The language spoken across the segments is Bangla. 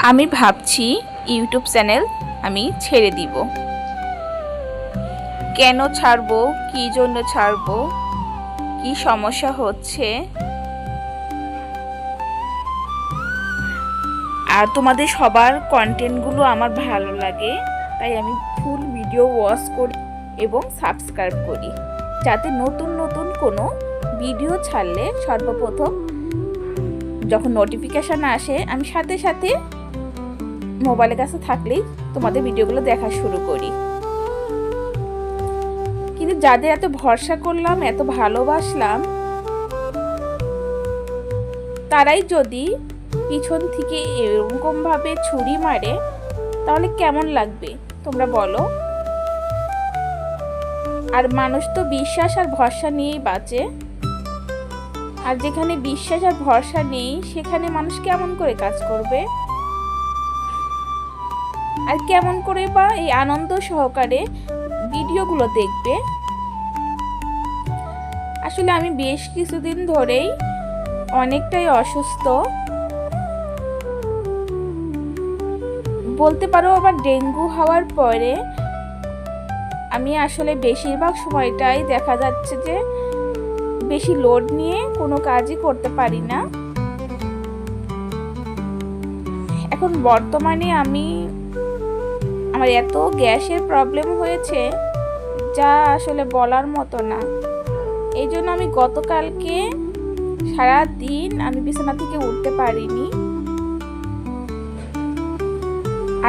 আমি ভাবছি ইউটিউব চ্যানেল আমি ছেড়ে দিব। কেন ছাড়বো, কী জন্য ছাড়বো, কি সমস্যা হচ্ছে, আর তোমাদের সবার কন্টেন্টগুলো আমার ভালো লাগে, তাই আমি ফুল ভিডিও ওয়াচ করি এবং সাবস্ক্রাইব করি, যাতে নতুন নতুন কোনো ভিডিও ছাড়লে সর্বপ্রথম যখন নোটিফিকেশান আসে আমি সাথে সাথে মোবাইলের কাছে থাকলেই তোমাদের ভিডিওগুলো দেখা শুরু করি। কিন্তু যাদের এত ভরসা করলাম, এত ভালোবাসলাম, তারাই যদি পিছন থেকে এরকমভাবে ছুরি মারে তাহলে কেমন লাগবে তোমরা বলো? আর মানুষ তো বিশ্বাস আর ভরসা নিয়েই বাঁচে, আর যেখানে বিশ্বাস আর ভরসা নেই সেখানে মানুষ কেমন করে কাজ করবে, আর কেমন করে বা এই আনন্দ সহকারে ভিডিওগুলো দেখবে? আসলে আমি বেশ কিছুদিন ধরেই অনেকটাই অসুস্থ বলতে পারো। আবার ডেঙ্গু হওয়ার পরে আমি আসলে বেশিরভাগ সময়টাই দেখা যাচ্ছে যে বেশি লোড নিয়ে কোনো কাজই করতে পারি না। এখন বর্তমানে আমার এত গ্যাসের প্রবলেম হয়েছে যা আসলে বলার মতো না। এই জন্য আমি গতকালকে সারা দিন আমি বিছানা থেকে উঠতে পারিনি।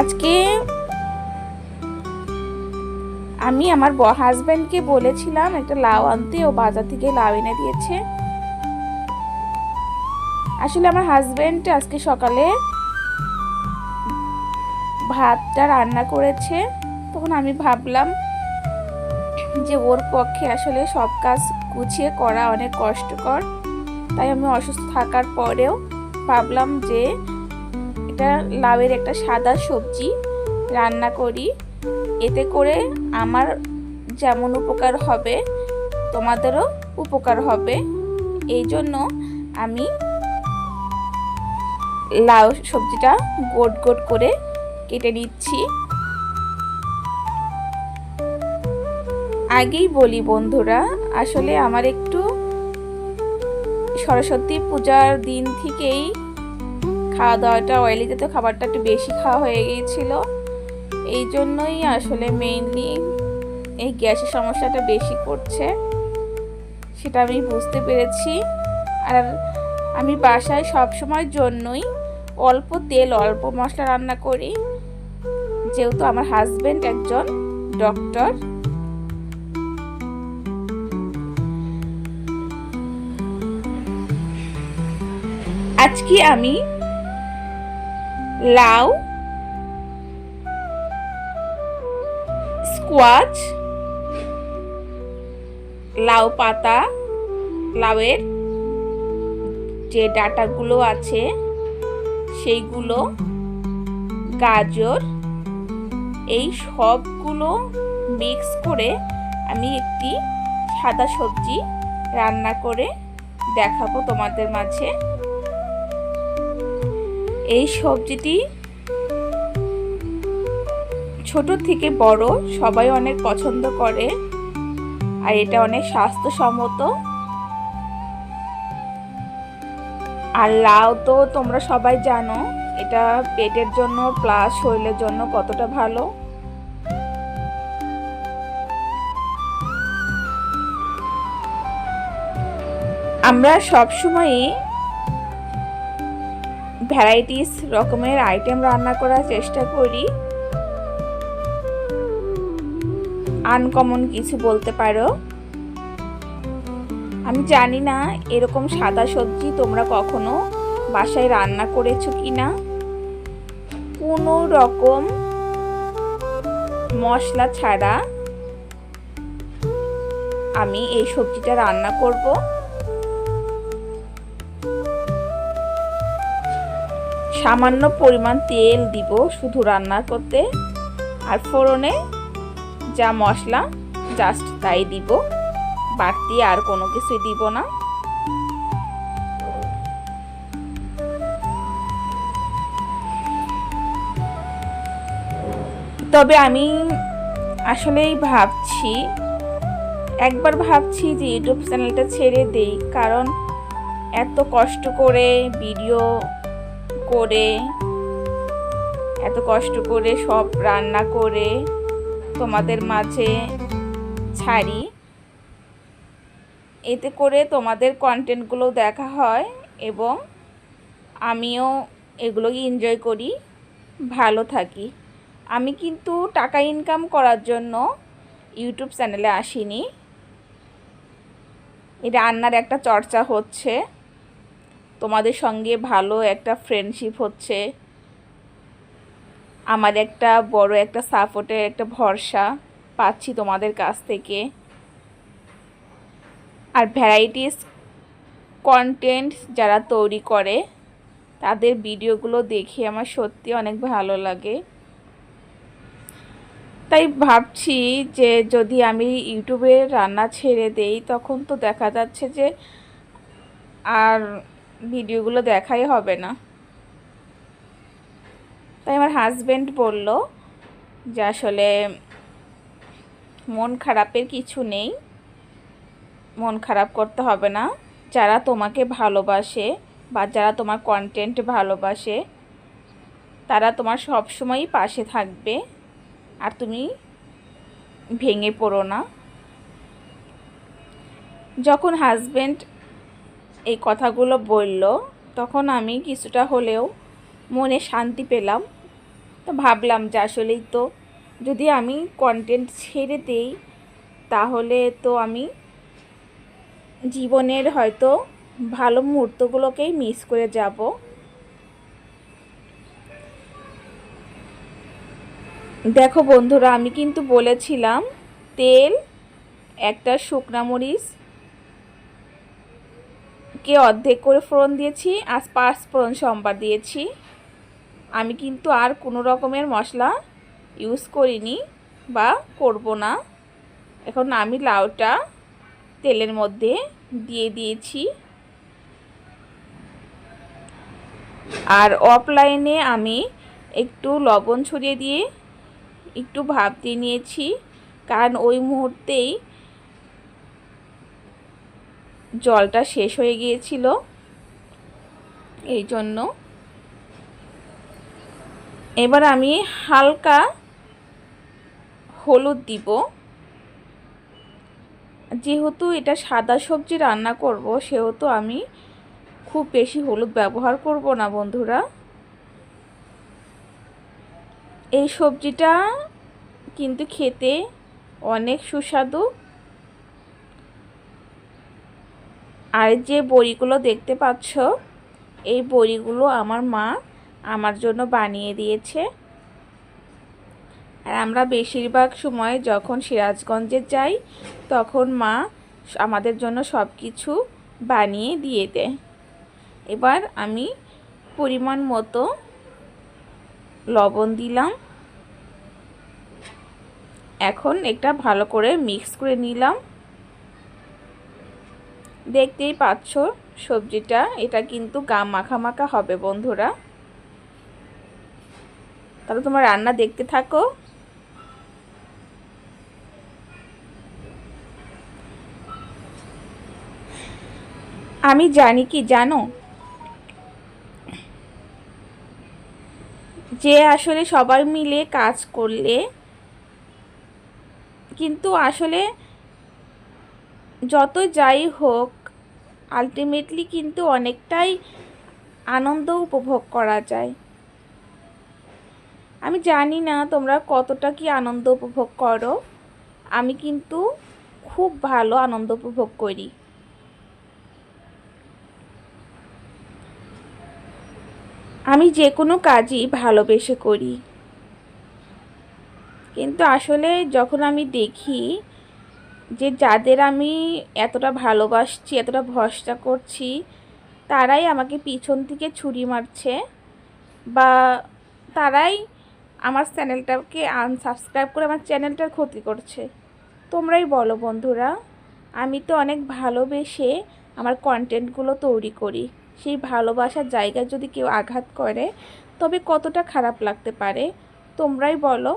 আজকে আমি আমার হাজব্যান্ডকে বলেছিলাম একটা লাউ আনতে, ও বাজার থেকে লাউ এনে দিয়েছে। আসলে আমার হাজব্যান্ড আজকে সকালে ভাতটা রান্না করেছে, তখন আমি ভাবলাম যে ওর পক্ষে আসলে সব কাজ গুছিয়ে করা অনেক কষ্টকর, তাই আমি অসুস্থ থাকার পরেও ভাবলাম যে এটা লাউয়ের একটা সাদা সবজি রান্না করি, এতে করে আমার যেমন উপকার হবে তোমাদেরও উপকার হবে। এই জন্য আমি লাউ সবজিটা গোট গোট করে কেটে নিচ্ছি। আগেই বলি বন্ধুরা, আসলে আমার একটু সরস্বতী পূজার দিন থেকেই খাওয়া দাওয়াটা অয়েলি জাতীয় খাবারটা একটু বেশি খাওয়া হয়ে গিয়েছিল, এই জন্যই আসলে মেইনলি এই গ্যাসের সমস্যাটা বেশি করছে, সেটা আমি বুঝতে পেরেছি। আর আমি বাসায় সবসময়ের জন্যই অল্প তেল অল্প মশলা রান্না করি, যেহেতু আমার হাজবেন্ড একজন ডক্টর। আজকে আমি লাউ, স্কোয়াচ, লাউ পাতা, লাউয়ের যে ডাঁটাগুলো আছে সেইগুলো, গাজর, এই সবগুলো মিক্স করে আমি একটি সাদা সবজি রান্না করে দেখাবো তোমাদের মাঝে। এই সবজিটি ছোট থেকে বড় সবাই অনেক পছন্দ করে, আর এটা অনেক স্বাস্থ্যসম্মত। আর লাউ তো তোমরা সবাই জানো এটা পেটের জন্য প্লাস শরীরের জন্য কতটা ভালো। আমরা সবসময়ই ভ্যারাইটিস রকমের আইটেম রান্না করার চেষ্টা করি, আনকমন কিছু বলতে পারো। আমি জানি না এরকম সাদা সবজি তোমরা কখনো বাসায় রান্না করেছো কিনা। কোনো রকম মশলা ছাড়া আমি এই সবজিটা রান্না করব। সামান্য পরিমাণ তেল দিব শুধু রান্না করতে, আর ফোড়নে যা মশলা জাস্ট তাই দিব, বাড়তি আর কোনো কিছুই দিব না। তবে আমি আসলেই একবার ভাবছি যে ইউটিউব চ্যানেলটা ছেড়ে দেই, কারণ এত কষ্ট করে ভিডিও করে, এত কষ্ট করে সব রান্না করে তোমাদের মাঝে ছাড়ি, এতে করে তোমাদের কন্টেন্টগুলো দেখা হয় এবং আমিও এগুলোকে এনজয় করি, ভালো থাকি। আমি কিন্তু টাকা ইনকাম করার জন্য ইউটিউব চ্যানেলে আসিনি। এই রান্নার একটা চর্চা হচ্ছে, তোমাদের সঙ্গে ভালো একটা ফ্রেন্ডশিপ হচ্ছে, আমার একটা বড় একটা সাপোর্টের একটা ভরসা পাচ্ছি তোমাদের কাছ থেকে। আর ভ্যারাইটিস কন্টেন্ট যারা তৈরি করে তাদের ভিডিওগুলো দেখে আমার সত্যি অনেক ভালো লাগে। তাই ভাবছি যে যদি আমি ইউটিউবে রান্না ছেড়ে দেই, তখন তো দেখা যাচ্ছে যে আর ভিডিওগুলো দেখাই হবে না। তাই আমার হাজব্যান্ড বলল যে আসলে মন খারাপের কিছু নেই, মন খারাপ করতে হবে না। যারা তোমাকে ভালোবাসে বা যারা তোমার কন্টেন্ট ভালোবাসে তারা তোমার সবসময়ই পাশে থাকবে, আর তুমি ভেঙে পড়ো না। যখন হাজব্যান্ড এই কথাগুলো বলল, তখন আমি কিছুটা হলেও মনে শান্তি পেলাম। তো ভাবলাম যে আসলেই তো যদি আমি কন্টেন্ট ছেড়ে দেই, তাহলে তো আমি জীবনের হয়তো ভালো মুহূর্তগুলোকেই মিস করে যাব। দেখো বন্ধুরা, আমি কিন্তু বলেছিলাম তেল, একটা শুকনা মরিচ কে অর্ধেক করে ফোড়ন দিয়েছি, আর 5 ফোড়ন সম্বার দিয়েছি। আমি কিন্তু আর কোনো রকমের মশলা ইউজ করিনি বা করব না। এখন আমি লাউটা তেলের মধ্যে দিয়ে দিয়েছি, আর অফলাইনে আমি একটু লবণ ছড়িয়ে দিয়ে একটু ভাপ দিয়ে নিয়েছি, কারণ ওই মুহূর্তেই জলটা শেষ হয়ে গিয়েছিল, এই জন্য। এবার আমি হালকা হলুদ দিব, যেহেতু এটা সাদা সবজি রান্না করব, সেহেতু আমি খুব বেশি হলুদ ব্যবহার করব না বন্ধুরা। এই সবজিটা কিন্তু খেতে অনেক সুস্বাদু। আর যে বড়িগুলো দেখতে পাচ্ছ, এই বড়িগুলো আমার মা আমার জন্য বানিয়ে দিয়েছে। আর আমরা বেশিরভাগ সময় যখন সিরাজগঞ্জে যাই, তখন মা আমাদের জন্য সব কিছু বানিয়ে দিয়ে দেয়। এবার আমি পরিমাণ মতো লবণ দিলাম, এখন এটা ভালো করে মিক্স করে নিলাম। দেখতেই পাচ্ছ সবজিটা, এটা কিন্তু গা মাখা মাখা হবে বন্ধুরা। তাহলে তোমার রান্না দেখতে থাকো। আমি জানি কি জানো, যে আসলে সবাই মিলে কাজ করলে কিন্তু আসলে যত যাই হোক, আলটিমেটলি কিন্তু অনেকটাই আনন্দ উপভোগ করা যায়। আমি জানি না তোমরা কতটা কি আনন্দ উপভোগ করো, আমি কিন্তু খুব ভালো আনন্দ উপভোগ করি। আমি যে কোনো কাজই ভালোবেসে করি, কিন্তু আসলে যখন আমি দেখি যে যাদের আমি এতটা ভালোবাসছি, এতটা ভরসা করছি, তারাই আমাকে পিছন থেকে ছুরি মারছে, বা তারাই আমার চ্যানেলটাকে আনসাবস্ক্রাইব করে আমার চ্যানেলটার ক্ষতি করছে, তোমরাই বলো বন্ধুরা। আমি তো অনেক ভালোবেসে আমার কন্টেন্টগুলো তৈরি করি, সেই ভালোবাসার জায়গায় যদি কেউ আঘাত করে, তবে কতটা খারাপ লাগতে পারে তোমরাই বলো।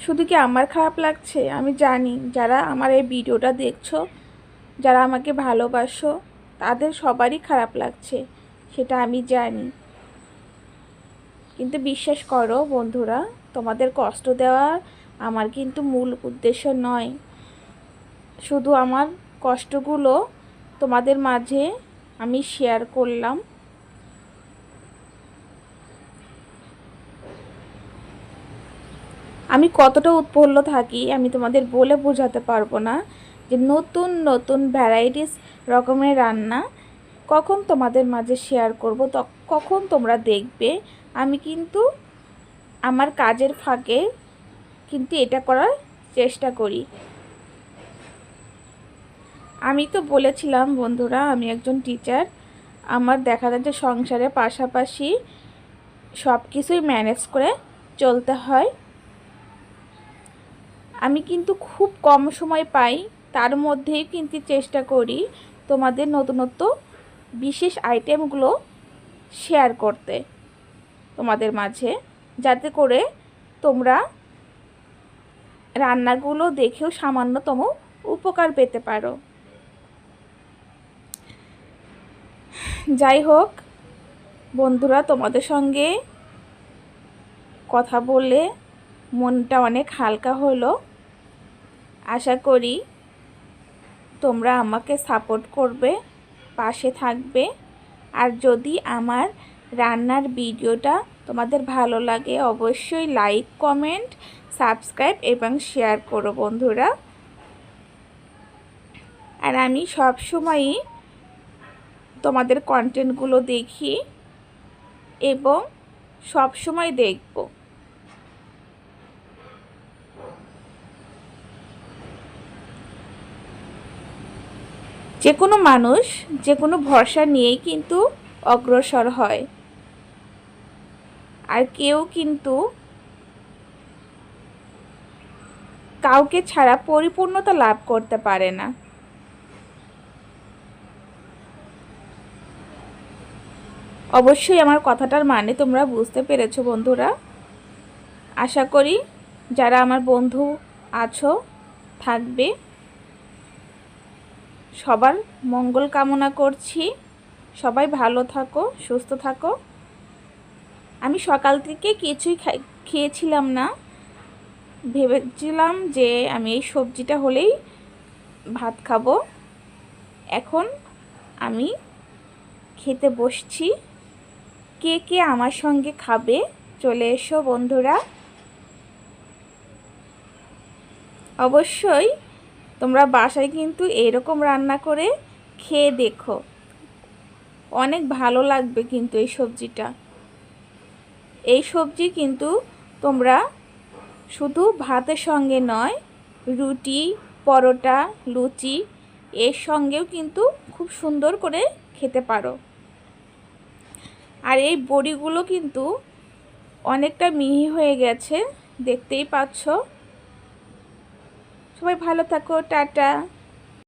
শুধু কি আমার খারাপ লাগছে? আমি জানি যারা আমার এই ভিডিওটা দেখছো, যারা আমাকে ভালোবাসো, তাদের সবারই খারাপ লাগছে, সেটা আমি জানি। কিন্তু বিশ্বাস করো বন্ধুরা, তোমাদের কষ্ট দেওয়া আমার কিন্তু মূল উদ্দেশ্য নয়। শুধু আমার কষ্টগুলো তোমাদের মাঝে আমি শেয়ার করলাম। আমি কতটা উৎফুল্ল থাকি আমি তোমাদের বলে বোঝাতে পারবো না, যে নতুন নতুন ভ্যারাইটিস রকমের রান্না কখন তোমাদের মাঝে শেয়ার করব, কখন তোমরা দেখবে। আমি কিন্তু আমার কাজের ফাঁকে কিন্তু এটা করার চেষ্টা করি। আমি তো বলেছিলাম বন্ধুরা, আমি একজন টিচার। আমার দেখা যাচ্ছে সংসারের পাশাপাশি সব কিছুই ম্যানেজ করে চলতে হয়। আমি কিন্তু খুব কম সময় পাই, তার মধ্যেই কিন্তু চেষ্টা করি তোমাদের নতুনত্ব বিশেষ আইটেমগুলো শেয়ার করতে তোমাদের মাঝে, যাতে করে তোমরা রান্নাগুলো দেখেও সামান্যতম উপকার পেতে পারো। যাই হোক বন্ধুরা, তোমাদের সঙ্গে কথা বলে মনটা অনেক হালকা হলো। আশা করি তোমরা আমাকে সাপোর্ট করবে, পাশে থাকবে। আর যদি আমার রান্নার ভিডিওটা তোমাদের ভালো লাগে, অবশ্যই লাইক, কমেন্ট, সাবস্ক্রাইব এবং শেয়ার করো বন্ধুরা। আর আমি সব সময়ই তোমাদের কন্টেন্টগুলো দেখি এবং সব সময় দেখব। যে কোনো মানুষ যে কোনো ভরসা নিয়েই কিন্তু অগ্রসর হয়, আর কেউ কিন্তু কাউকে ছাড়া পরিপূর্ণতা লাভ করতে পারে না। অবশ্যই আমার কথাটার মানে তোমরা বুঝতে পেরেছো বন্ধুরা। আশা করি যারা আমার বন্ধু আছো থাকবে, সবার মঙ্গল কামনা করছি। সবাই ভালো থাকো, সুস্থ থাকো। আমি সকাল থেকে কিছুই খেয়েছিলাম না, ভেবেছিলাম যে আমি এই সবজিটা হলেই ভাত খাবো। এখন আমি খেতে বসছি। কে কে আমার সঙ্গে খাবে চলে এসো বন্ধুরা। অবশ্যই তোমরা বাসায় কিন্তু এরকম রান্না করে খেয়ে দেখো, অনেক ভালো লাগবে কিন্তু এই সবজিটা। এই সবজি কিন্তু তোমরা শুধু ভাতের সঙ্গে নয়, রুটি, পরোটা, লুচি এর সঙ্গেও কিন্তু খুব সুন্দর করে খেতে পারো। আর এই বড়িগুলো কিন্তু অনেকটা মিহি হয়ে গেছে, দেখতেই পাচ্ছ। সবাই ভালো থাকো, টাটা।